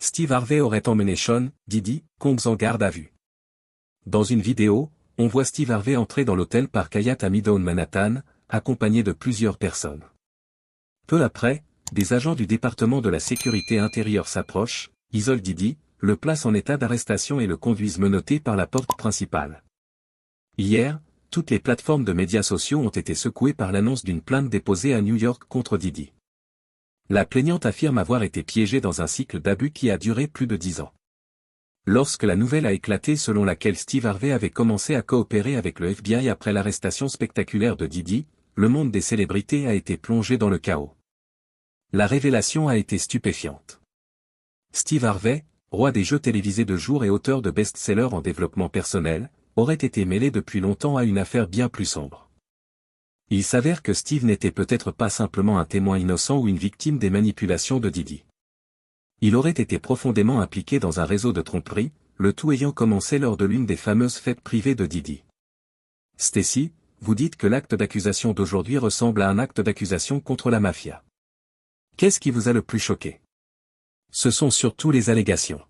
Steve Harvey aurait emmené Sean, Diddy, Combs en garde à vue. Dans une vidéo, on voit Steve Harvey entrer dans l'hôtel Park Hyatt à Midtown Manhattan, accompagné de plusieurs personnes. Peu après, des agents du département de la sécurité intérieure s'approchent, isolent Diddy, le placent en état d'arrestation et le conduisent menotté par la porte principale. Hier, toutes les plateformes de médias sociaux ont été secouées par l'annonce d'une plainte déposée à New York contre Diddy. La plaignante affirme avoir été piégée dans un cycle d'abus qui a duré plus de 10 ans. Lorsque la nouvelle a éclaté selon laquelle Steve Harvey avait commencé à coopérer avec le FBI après l'arrestation spectaculaire de Diddy, le monde des célébrités a été plongé dans le chaos. La révélation a été stupéfiante. Steve Harvey, roi des jeux télévisés de jour et auteur de best-sellers en développement personnel, aurait été mêlé depuis longtemps à une affaire bien plus sombre. Il s'avère que Steve n'était peut-être pas simplement un témoin innocent ou une victime des manipulations de Diddy. Il aurait été profondément impliqué dans un réseau de tromperie, le tout ayant commencé lors de l'une des fameuses fêtes privées de Diddy. Stacy, vous dites que l'acte d'accusation d'aujourd'hui ressemble à un acte d'accusation contre la mafia. Qu'est-ce qui vous a le plus choqué? Ce sont surtout les allégations.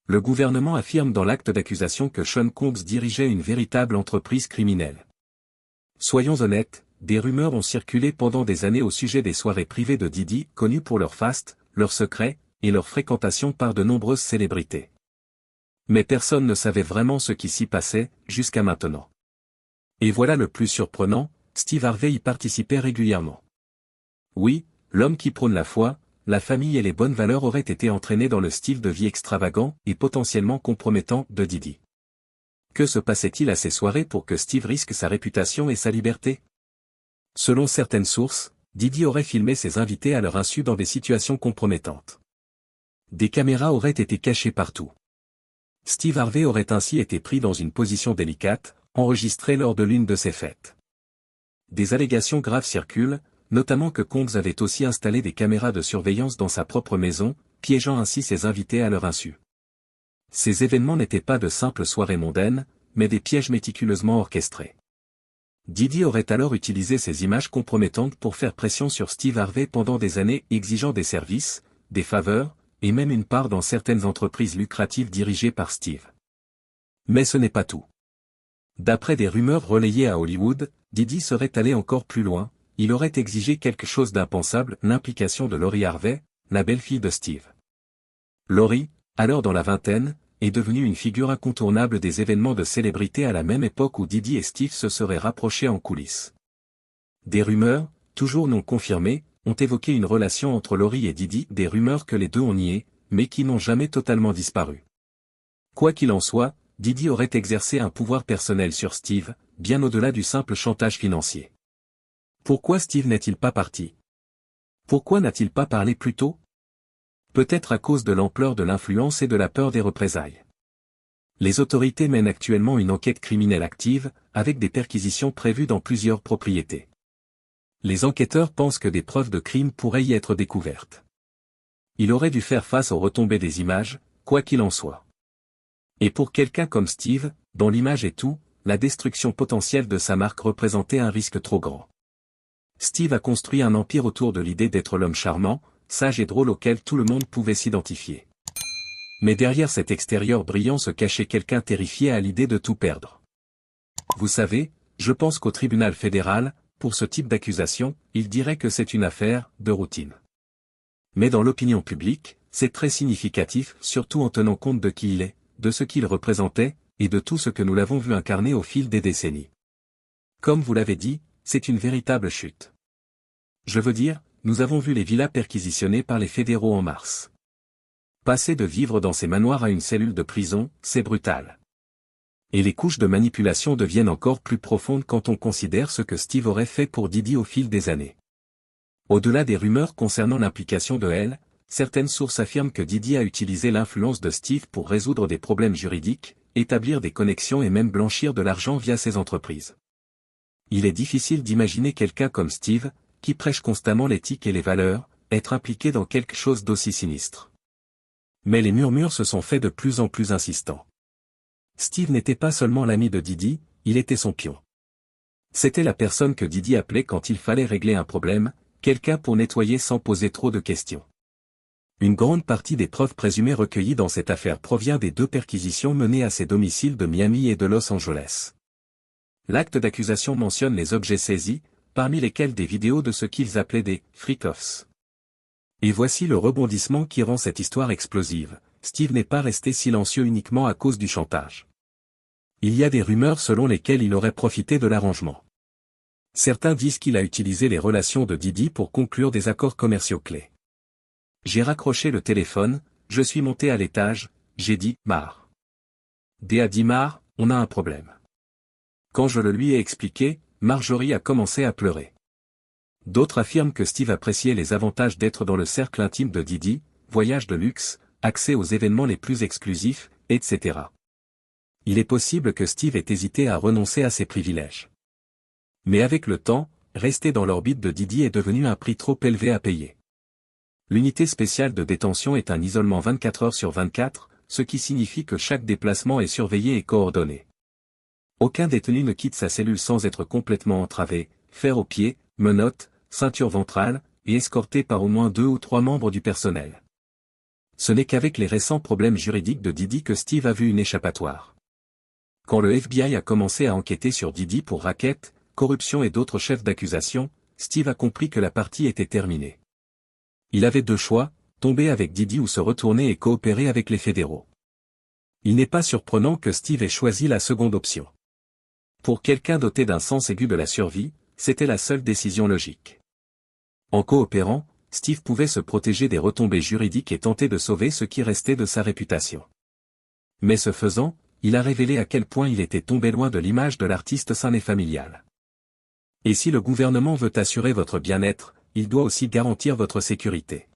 Le gouvernement affirme dans l'acte d'accusation que Sean Combs dirigeait une véritable entreprise criminelle. Soyons honnêtes, des rumeurs ont circulé pendant des années au sujet des soirées privées de Diddy, connues pour leurs fastes, leurs secrets, et leur fréquentation par de nombreuses célébrités. Mais personne ne savait vraiment ce qui s'y passait, jusqu'à maintenant. Et voilà le plus surprenant, Steve Harvey y participait régulièrement. Oui, l'homme qui prône la foi, la famille et les bonnes valeurs aurait été entraîné dans le style de vie extravagant et potentiellement compromettant de Diddy. Que se passait-il à ces soirées pour que Steve risque sa réputation et sa liberté? Selon certaines sources, Diddy aurait filmé ses invités à leur insu dans des situations compromettantes. Des caméras auraient été cachées partout. Steve Harvey aurait ainsi été pris dans une position délicate, enregistré lors de l'une de ses fêtes. Des allégations graves circulent, notamment que Combs avait aussi installé des caméras de surveillance dans sa propre maison, piégeant ainsi ses invités à leur insu. Ces événements n'étaient pas de simples soirées mondaines, mais des pièges méticuleusement orchestrés. Diddy aurait alors utilisé ces images compromettantes pour faire pression sur Steve Harvey pendant des années, exigeant des services, des faveurs, et même une part dans certaines entreprises lucratives dirigées par Steve. Mais ce n'est pas tout. D'après des rumeurs relayées à Hollywood, Diddy serait allé encore plus loin, il aurait exigé quelque chose d'impensable, l'implication de Lori Harvey, la belle-fille de Steve. Lori, alors dans la vingtaine, est devenue une figure incontournable des événements de célébrité à la même époque où Diddy et Steve se seraient rapprochés en coulisses. Des rumeurs, toujours non confirmées, ont évoqué une relation entre Lori et Diddy, des rumeurs que les deux ont niées, mais qui n'ont jamais totalement disparu. Quoi qu'il en soit, Diddy aurait exercé un pouvoir personnel sur Steve, bien au-delà du simple chantage financier. Pourquoi Steve n'est-il pas parti? Pourquoi n'a-t-il pas parlé plus tôt? Peut-être à cause de l'ampleur de l'influence et de la peur des représailles. Les autorités mènent actuellement une enquête criminelle active, avec des perquisitions prévues dans plusieurs propriétés. Les enquêteurs pensent que des preuves de crime pourraient y être découvertes. Il aurait dû faire face aux retombées des images, quoi qu'il en soit. Et pour quelqu'un comme Steve, dont l'image est tout, la destruction potentielle de sa marque représentait un risque trop grand. Steve a construit un empire autour de l'idée d'être l'homme charmant, sage et drôle auquel tout le monde pouvait s'identifier. Mais derrière cet extérieur brillant se cachait quelqu'un terrifié à l'idée de tout perdre. Vous savez, je pense qu'au tribunal fédéral, pour ce type d'accusation, il dirait que c'est une affaire de routine. Mais dans l'opinion publique, c'est très significatif, surtout en tenant compte de qui il est, de ce qu'il représentait, et de tout ce que nous l'avons vu incarner au fil des décennies. Comme vous l'avez dit, c'est une véritable chute. Je veux dire, nous avons vu les villas perquisitionnées par les fédéraux en mars. Passer de vivre dans ces manoirs à une cellule de prison, c'est brutal. Et les couches de manipulation deviennent encore plus profondes quand on considère ce que Steve aurait fait pour Diddy au fil des années. Au-delà des rumeurs concernant l'implication de elle, certaines sources affirment que Diddy a utilisé l'influence de Steve pour résoudre des problèmes juridiques, établir des connexions et même blanchir de l'argent via ses entreprises. Il est difficile d'imaginer quelqu'un comme Steve, qui prêche constamment l'éthique et les valeurs, être impliqué dans quelque chose d'aussi sinistre. Mais les murmures se sont faits de plus en plus insistants. Steve n'était pas seulement l'ami de Diddy, il était son pion. C'était la personne que Diddy appelait quand il fallait régler un problème, quelqu'un pour nettoyer sans poser trop de questions. Une grande partie des preuves présumées recueillies dans cette affaire provient des 2 perquisitions menées à ses domiciles de Miami et de Los Angeles. L'acte d'accusation mentionne les objets saisis, parmi lesquels des vidéos de ce qu'ils appelaient des « freak-offs ». Et voici le rebondissement qui rend cette histoire explosive. Steve n'est pas resté silencieux uniquement à cause du chantage. Il y a des rumeurs selon lesquelles il aurait profité de l'arrangement. Certains disent qu'il a utilisé les relations de Diddy pour conclure des accords commerciaux clés. J'ai raccroché le téléphone, je suis monté à l'étage, j'ai dit « Mar ». D a dit « Mar, on a un problème ». Quand je le lui ai expliqué, Marjorie a commencé à pleurer. D'autres affirment que Steve appréciait les avantages d'être dans le cercle intime de Diddy, voyages de luxe, accès aux événements les plus exclusifs, etc. Il est possible que Steve ait hésité à renoncer à ses privilèges. Mais avec le temps, rester dans l'orbite de Diddy est devenu un prix trop élevé à payer. L'unité spéciale de détention est un isolement 24 heures sur 24, ce qui signifie que chaque déplacement est surveillé et coordonné. Aucun détenu ne quitte sa cellule sans être complètement entravé, fer aux pieds, menottes, ceinture ventrale, et escorté par au moins 2 ou 3 membres du personnel. Ce n'est qu'avec les récents problèmes juridiques de Diddy que Steve a vu une échappatoire. Quand le FBI a commencé à enquêter sur Diddy pour racket, corruption et d'autres chefs d'accusation, Steve a compris que la partie était terminée. Il avait 2 choix, tomber avec Diddy ou se retourner et coopérer avec les fédéraux. Il n'est pas surprenant que Steve ait choisi la seconde option. Pour quelqu'un doté d'un sens aigu de la survie, c'était la seule décision logique. En coopérant, Steve pouvait se protéger des retombées juridiques et tenter de sauver ce qui restait de sa réputation. Mais ce faisant, il a révélé à quel point il était tombé loin de l'image de l'artiste sain et familial. Et si le gouvernement veut assurer votre bien-être, il doit aussi garantir votre sécurité.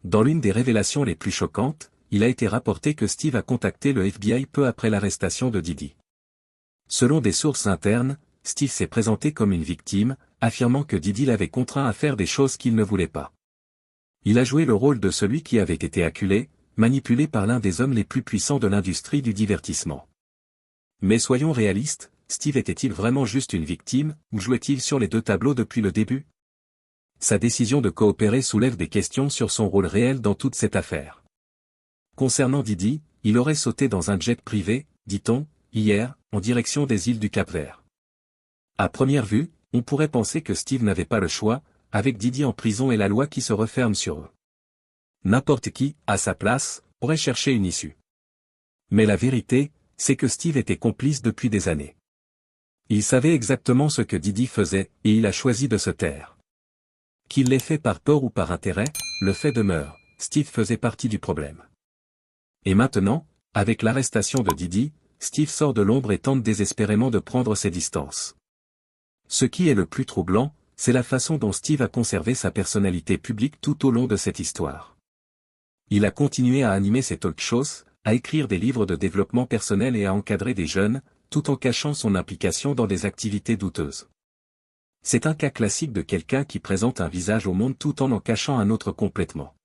Dans l'une des révélations les plus choquantes, il a été rapporté que Steve a contacté le FBI peu après l'arrestation de Diddy. Selon des sources internes, Steve s'est présenté comme une victime, affirmant que Diddy l'avait contraint à faire des choses qu'il ne voulait pas. Il a joué le rôle de celui qui avait été acculé, manipulé par l'un des hommes les plus puissants de l'industrie du divertissement. Mais soyons réalistes, Steve était-il vraiment juste une victime, ou jouait-il sur les 2 tableaux depuis le début? Sa décision de coopérer soulève des questions sur son rôle réel dans toute cette affaire. Concernant Diddy, il aurait sauté dans un jet privé, dit-on, hier, en direction des îles du Cap-Vert. À première vue, on pourrait penser que Steve n'avait pas le choix, avec Diddy en prison et la loi qui se referme sur eux. N'importe qui, à sa place, aurait cherché une issue. Mais la vérité, c'est que Steve était complice depuis des années. Il savait exactement ce que Diddy faisait, et il a choisi de se taire. Qu'il l'ait fait par peur ou par intérêt, le fait demeure, Steve faisait partie du problème. Et maintenant, avec l'arrestation de Diddy, Steve sort de l'ombre et tente désespérément de prendre ses distances. Ce qui est le plus troublant, c'est la façon dont Steve a conservé sa personnalité publique tout au long de cette histoire. Il a continué à animer ses talk-shows, à écrire des livres de développement personnel et à encadrer des jeunes, tout en cachant son implication dans des activités douteuses. C'est un cas classique de quelqu'un qui présente un visage au monde tout en cachant un autre complètement.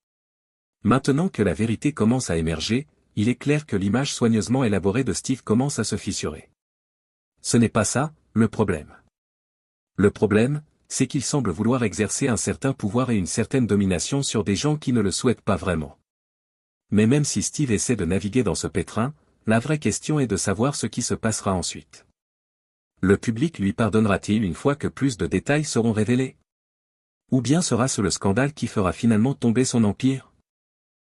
Maintenant que la vérité commence à émerger, il est clair que l'image soigneusement élaborée de Steve commence à se fissurer. Ce n'est pas ça, le problème. Le problème, c'est qu'il semble vouloir exercer un certain pouvoir et une certaine domination sur des gens qui ne le souhaitent pas vraiment. Mais même si Steve essaie de naviguer dans ce pétrin, la vraie question est de savoir ce qui se passera ensuite. Le public lui pardonnera-t-il une fois que plus de détails seront révélés? Ou bien sera-ce le scandale qui fera finalement tomber son empire?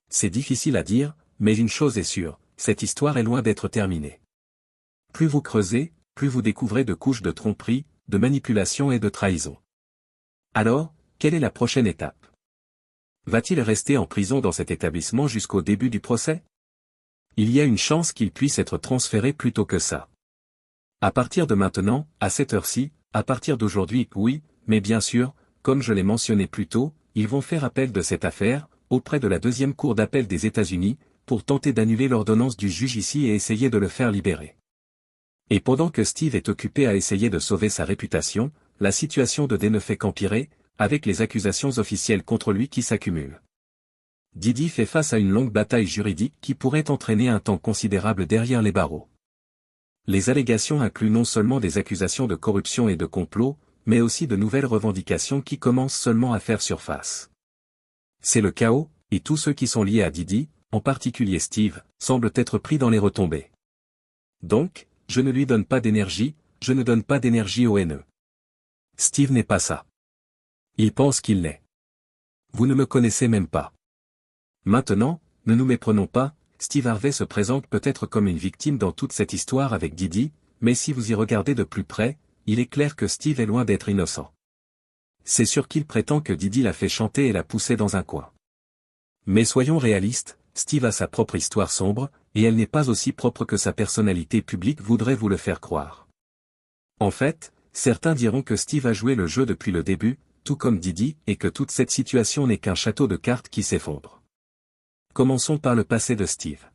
C'est difficile à dire, mais une chose est sûre, cette histoire est loin d'être terminée. Plus vous creusez, plus vous découvrez de couches de tromperie, de manipulation et de trahison. Alors, quelle est la prochaine étape? Va-t-il rester en prison dans cet établissement jusqu'au début du procès? Il y a une chance qu'il puisse être transféré plus tôt que ça. À partir de maintenant, à cette heure-ci, à partir d'aujourd'hui, oui, mais bien sûr, comme je l'ai mentionné plus tôt, ils vont faire appel de cette affaire, auprès de la 2e cour d'appel des États-Unis, pour tenter d'annuler l'ordonnance du juge ici et essayer de le faire libérer. Et pendant que Steve est occupé à essayer de sauver sa réputation, la situation de Diddy ne fait qu'empirer, avec les accusations officielles contre lui qui s'accumulent. Diddy fait face à une longue bataille juridique qui pourrait entraîner un temps considérable derrière les barreaux. Les allégations incluent non seulement des accusations de corruption et de complot, mais aussi de nouvelles revendications qui commencent seulement à faire surface. C'est le chaos, Et tous ceux qui sont liés à Didi, en particulier Steve, semblent être pris dans les retombées. Donc, je ne lui donne pas d'énergie, je ne donne pas d'énergie au haineux. Steve n'est pas ça. Il pense qu'il l'est. Vous ne me connaissez même pas. Maintenant, ne nous méprenons pas, Steve Harvey se présente peut-être comme une victime dans toute cette histoire avec Didi, mais si vous y regardez de plus près, il est clair que Steve est loin d'être innocent. C'est sûr qu'il prétend que Didi l'a fait chanter et l'a poussé dans un coin. Mais soyons réalistes, Steve a sa propre histoire sombre, et elle n'est pas aussi propre que sa personnalité publique voudrait vous le faire croire. En fait, certains diront que Steve a joué le jeu depuis le début, tout comme Didi, et que toute cette situation n'est qu'un château de cartes qui s'effondre. Commençons par le passé de Steve.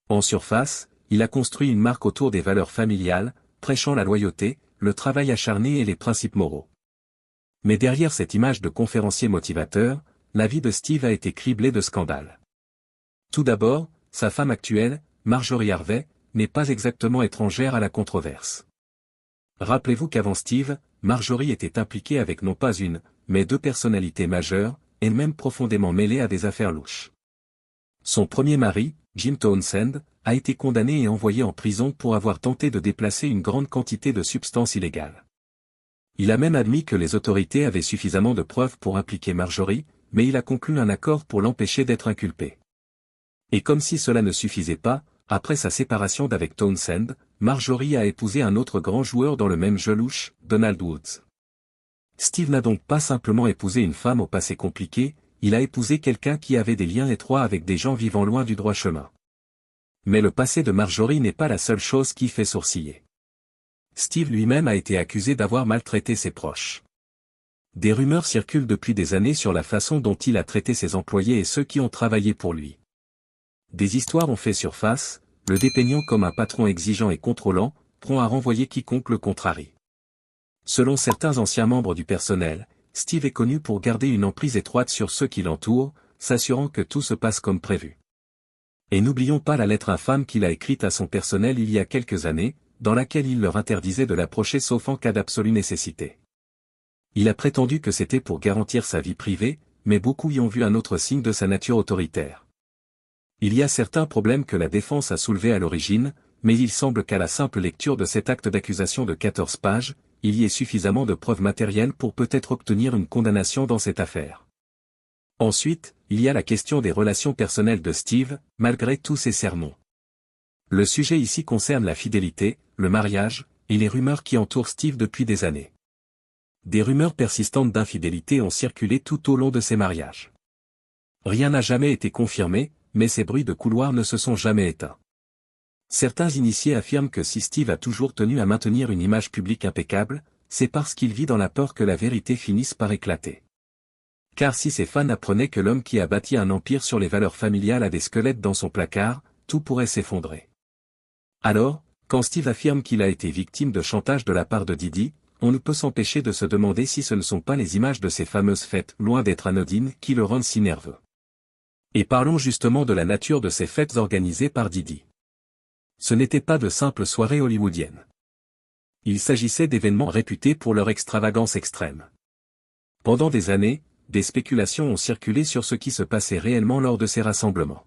En surface, il a construit une marque autour des valeurs familiales, prêchant la loyauté, le travail acharné et les principes moraux. Mais derrière cette image de conférencier motivateur, la vie de Steve a été criblée de scandales. Tout d'abord, sa femme actuelle, Marjorie Harvey, n'est pas exactement étrangère à la controverse. Rappelez-vous qu'avant Steve, Marjorie était impliquée avec non pas une, mais deux personnalités majeures, et même profondément mêlées à des affaires louches. Son premier mari, Jim Townsend, a été condamné et envoyé en prison pour avoir tenté de déplacer une grande quantité de substances illégales. Il a même admis que les autorités avaient suffisamment de preuves pour impliquer Marjorie, mais il a conclu un accord pour l'empêcher d'être inculpé. Et comme si cela ne suffisait pas, après sa séparation d'avec Townsend, Marjorie a épousé un autre grand joueur dans le même jeu louche, Donald Woods. Steve n'a donc pas simplement épousé une femme au passé compliqué, il a épousé quelqu'un qui avait des liens étroits avec des gens vivant loin du droit chemin. Mais le passé de Marjorie n'est pas la seule chose qui fait sourciller. Steve lui-même a été accusé d'avoir maltraité ses proches. Des rumeurs circulent depuis des années sur la façon dont il a traité ses employés et ceux qui ont travaillé pour lui. Des histoires ont fait surface, le dépeignant comme un patron exigeant et contrôlant, prompt à renvoyer quiconque le contrarie. Selon certains anciens membres du personnel, Steve est connu pour garder une emprise étroite sur ceux qui l'entourent, s'assurant que tout se passe comme prévu. Et n'oublions pas la lettre infâme qu'il a écrite à son personnel il y a quelques années, dans laquelle il leur interdisait de l'approcher sauf en cas d'absolue nécessité. Il a prétendu que c'était pour garantir sa vie privée, mais beaucoup y ont vu un autre signe de sa nature autoritaire. Il y a certains problèmes que la défense a soulevés à l'origine, mais il semble qu'à la simple lecture de cet acte d'accusation de 14 pages, il y ait suffisamment de preuves matérielles pour peut-être obtenir une condamnation dans cette affaire. Ensuite, il y a la question des relations personnelles de Steve, malgré tous ses sermons. Le sujet ici concerne la fidélité, le mariage, et les rumeurs qui entourent Steve depuis des années. Des rumeurs persistantes d'infidélité ont circulé tout au long de ces mariages. Rien n'a jamais été confirmé, mais ces bruits de couloir ne se sont jamais éteints. Certains initiés affirment que si Steve a toujours tenu à maintenir une image publique impeccable, c'est parce qu'il vit dans la peur que la vérité finisse par éclater. Car si ses fans apprenaient que l'homme qui a bâti un empire sur les valeurs familiales a des squelettes dans son placard, tout pourrait s'effondrer. Alors, quand Steve affirme qu'il a été victime de chantage de la part de Didi, on ne peut s'empêcher de se demander si ce ne sont pas les images de ces fameuses fêtes, loin d'être anodines, qui le rendent si nerveux. Et parlons justement de la nature de ces fêtes organisées par Didi. Ce n'étaient pas de simples soirées hollywoodiennes. Il s'agissait d'événements réputés pour leur extravagance extrême. Pendant des années, des spéculations ont circulé sur ce qui se passait réellement lors de ces rassemblements.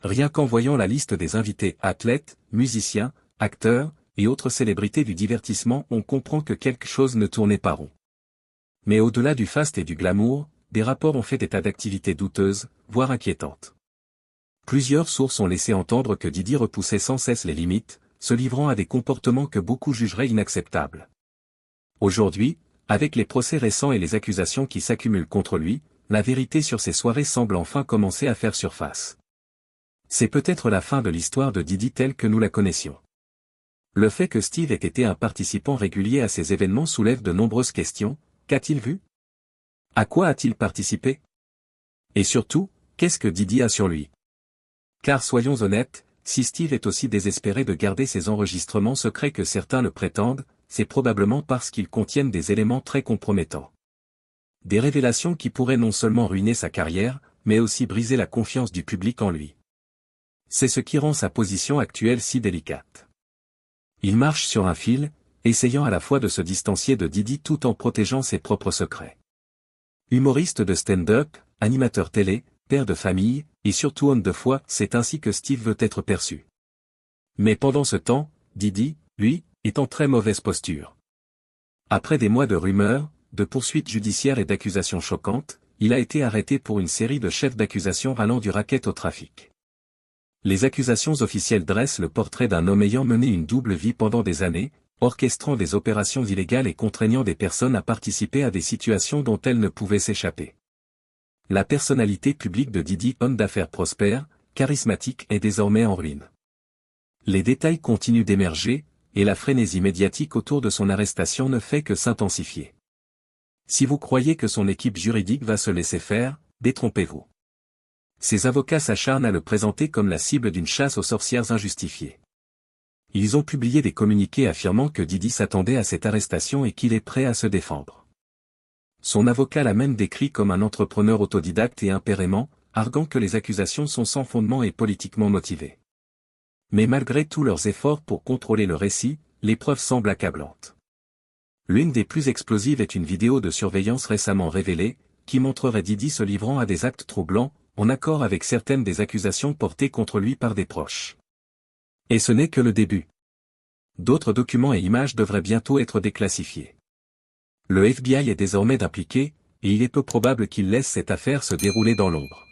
Rien qu'en voyant la liste des invités athlètes, musiciens, acteurs, et autres célébrités du divertissement, on comprend que quelque chose ne tournait pas rond. Mais au-delà du faste et du glamour, des rapports ont fait état d'activités douteuses, voire inquiétantes. Plusieurs sources ont laissé entendre que Didi repoussait sans cesse les limites, se livrant à des comportements que beaucoup jugeraient inacceptables. Aujourd'hui, avec les procès récents et les accusations qui s'accumulent contre lui, la vérité sur ces soirées semble enfin commencer à faire surface. C'est peut-être la fin de l'histoire de Didi telle que nous la connaissions. Le fait que Steve ait été un participant régulier à ces événements soulève de nombreuses questions. Qu'a-t-il vu? À quoi a-t-il participé? Et surtout, qu'est-ce que Didi a sur lui? Car soyons honnêtes, si Steve est aussi désespéré de garder ses enregistrements secrets que certains le prétendent, c'est probablement parce qu'ils contiennent des éléments très compromettants. Des révélations qui pourraient non seulement ruiner sa carrière, mais aussi briser la confiance du public en lui. C'est ce qui rend sa position actuelle si délicate. Il marche sur un fil, essayant à la fois de se distancier de Didi tout en protégeant ses propres secrets. Humoriste de stand-up, animateur télé, père de famille, et surtout homme de foi, c'est ainsi que Steve veut être perçu. Mais pendant ce temps, Diddy, lui, est en très mauvaise posture. Après des mois de rumeurs, de poursuites judiciaires et d'accusations choquantes, il a été arrêté pour une série de chefs d'accusation rallant du racket au trafic. Les accusations officielles dressent le portrait d'un homme ayant mené une double vie pendant des années, orchestrant des opérations illégales et contraignant des personnes à participer à des situations dont elles ne pouvaient s'échapper. La personnalité publique de Diddy, homme d'affaires prospère, charismatique, est désormais en ruine. Les détails continuent d'émerger, et la frénésie médiatique autour de son arrestation ne fait que s'intensifier. Si vous croyez que son équipe juridique va se laisser faire, détrompez-vous. Ses avocats s'acharnent à le présenter comme la cible d'une chasse aux sorcières injustifiée. Ils ont publié des communiqués affirmant que Diddy s'attendait à cette arrestation et qu'il est prêt à se défendre. Son avocat l'a même décrit comme un entrepreneur autodidacte et impérément, arguant que les accusations sont sans fondement et politiquement motivées. Mais malgré tous leurs efforts pour contrôler le récit, les preuves semblent accablantes. L'une des plus explosives est une vidéo de surveillance récemment révélée, qui montrerait Diddy se livrant à des actes troublants, en accord avec certaines des accusations portées contre lui par des proches. Et ce n'est que le début. D'autres documents et images devraient bientôt être déclassifiés. Le FBI est désormais impliqué, et il est peu probable qu'il laisse cette affaire se dérouler dans l'ombre.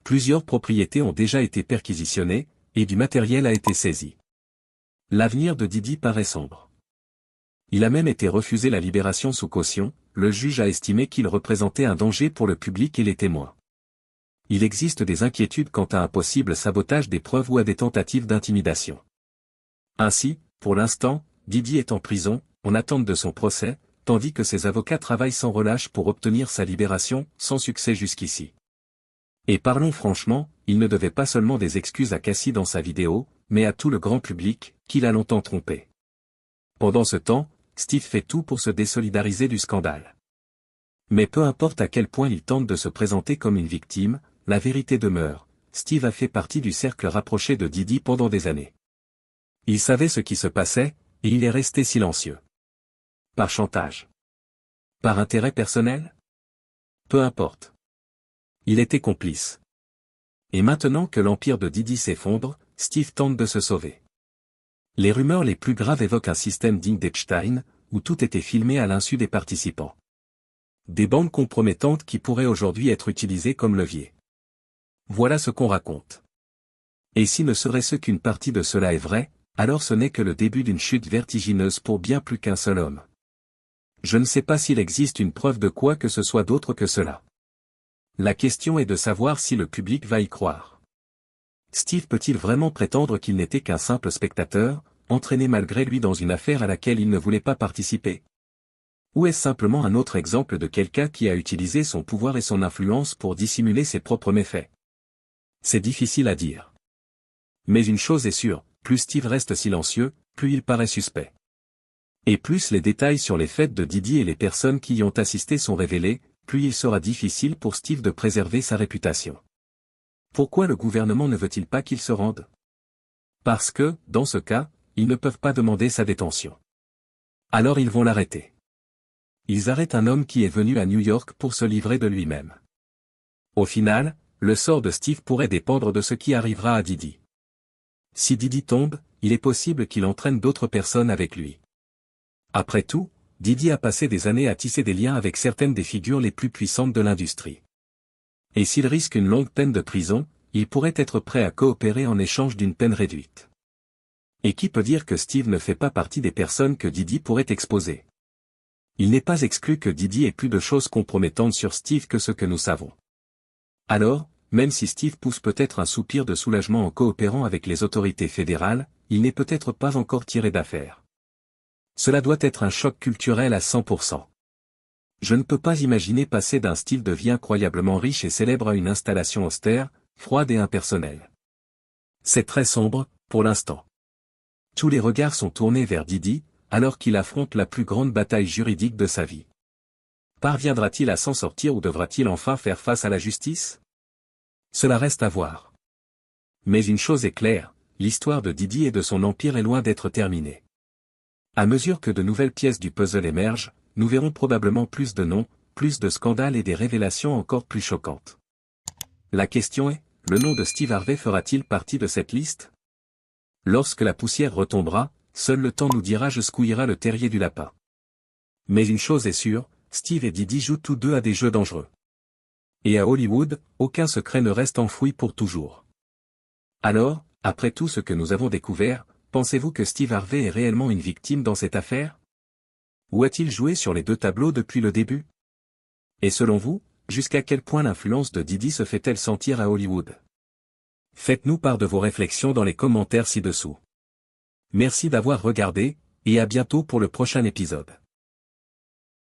Plusieurs propriétés ont déjà été perquisitionnées, et du matériel a été saisi. L'avenir de Diddy paraît sombre. Il a même été refusé la libération sous caution, le juge a estimé qu'il représentait un danger pour le public et les témoins. Il existe des inquiétudes quant à un possible sabotage des preuves ou à des tentatives d'intimidation. Ainsi, pour l'instant, Diddy est en prison, en attente de son procès, tandis que ses avocats travaillent sans relâche pour obtenir sa libération, sans succès jusqu'ici. Et parlons franchement, il ne devait pas seulement des excuses à Cassie dans sa vidéo, mais à tout le grand public, qu'il a longtemps trompé. Pendant ce temps, Steve fait tout pour se désolidariser du scandale. Mais peu importe à quel point il tente de se présenter comme une victime, la vérité demeure, Steve a fait partie du cercle rapproché de Diddy pendant des années. Il savait ce qui se passait, et il est resté silencieux. Par chantage? Par intérêt personnel? Peu importe. Il était complice. Et maintenant que l'empire de Diddy s'effondre, Steve tente de se sauver. Les rumeurs les plus graves évoquent un système digne d'Epstein, où tout était filmé à l'insu des participants. Des bandes compromettantes qui pourraient aujourd'hui être utilisées comme levier. Voilà ce qu'on raconte. Et si ne serait-ce qu'une partie de cela est vraie, alors ce n'est que le début d'une chute vertigineuse pour bien plus qu'un seul homme. Je ne sais pas s'il existe une preuve de quoi que ce soit d'autre que cela. La question est de savoir si le public va y croire. Steve peut-il vraiment prétendre qu'il n'était qu'un simple spectateur, entraîné malgré lui dans une affaire à laquelle il ne voulait pas participer? Ou est-ce simplement un autre exemple de quelqu'un qui a utilisé son pouvoir et son influence pour dissimuler ses propres méfaits? C'est difficile à dire. Mais une chose est sûre, plus Steve reste silencieux, plus il paraît suspect. Et plus les détails sur les faits de Diddy et les personnes qui y ont assisté sont révélés, plus il sera difficile pour Steve de préserver sa réputation. Pourquoi le gouvernement ne veut-il pas qu'il se rende? Parce que, dans ce cas, ils ne peuvent pas demander sa détention. Alors ils vont l'arrêter. Ils arrêtent un homme qui est venu à New York pour se livrer de lui-même. Au final, le sort de Steve pourrait dépendre de ce qui arrivera à Diddy. Si Diddy tombe, il est possible qu'il entraîne d'autres personnes avec lui. Après tout, Diddy a passé des années à tisser des liens avec certaines des figures les plus puissantes de l'industrie. Et s'il risque une longue peine de prison, il pourrait être prêt à coopérer en échange d'une peine réduite. Et qui peut dire que Steve ne fait pas partie des personnes que Diddy pourrait exposer? Il n'est pas exclu que Diddy ait plus de choses compromettantes sur Steve que ce que nous savons. Alors, même si Steve pousse peut-être un soupir de soulagement en coopérant avec les autorités fédérales, il n'est peut-être pas encore tiré d'affaire. Cela doit être un choc culturel à 100%. Je ne peux pas imaginer passer d'un style de vie incroyablement riche et célèbre à une installation austère, froide et impersonnelle. C'est très sombre, pour l'instant. Tous les regards sont tournés vers Diddy, alors qu'il affronte la plus grande bataille juridique de sa vie. Parviendra-t-il à s'en sortir ou devra-t-il enfin faire face à la justice? Cela reste à voir. Mais une chose est claire, l'histoire de Diddy et de son empire est loin d'être terminée. À mesure que de nouvelles pièces du puzzle émergent, nous verrons probablement plus de noms, plus de scandales et des révélations encore plus choquantes. La question est, le nom de Steve Harvey fera-t-il partie de cette liste? Lorsque la poussière retombera, seul le temps nous dira jusqu'où ira le terrier du lapin. Mais une chose est sûre, Steve et Didi jouent tous deux à des jeux dangereux. Et à Hollywood, aucun secret ne reste enfoui pour toujours. Alors, après tout ce que nous avons découvert, pensez-vous que Steve Harvey est réellement une victime dans cette affaire? Ou a-t-il joué sur les deux tableaux depuis le début? Et selon vous, jusqu'à quel point l'influence de Didi se fait-elle sentir à Hollywood? Faites-nous part de vos réflexions dans les commentaires ci-dessous. Merci d'avoir regardé, et à bientôt pour le prochain épisode.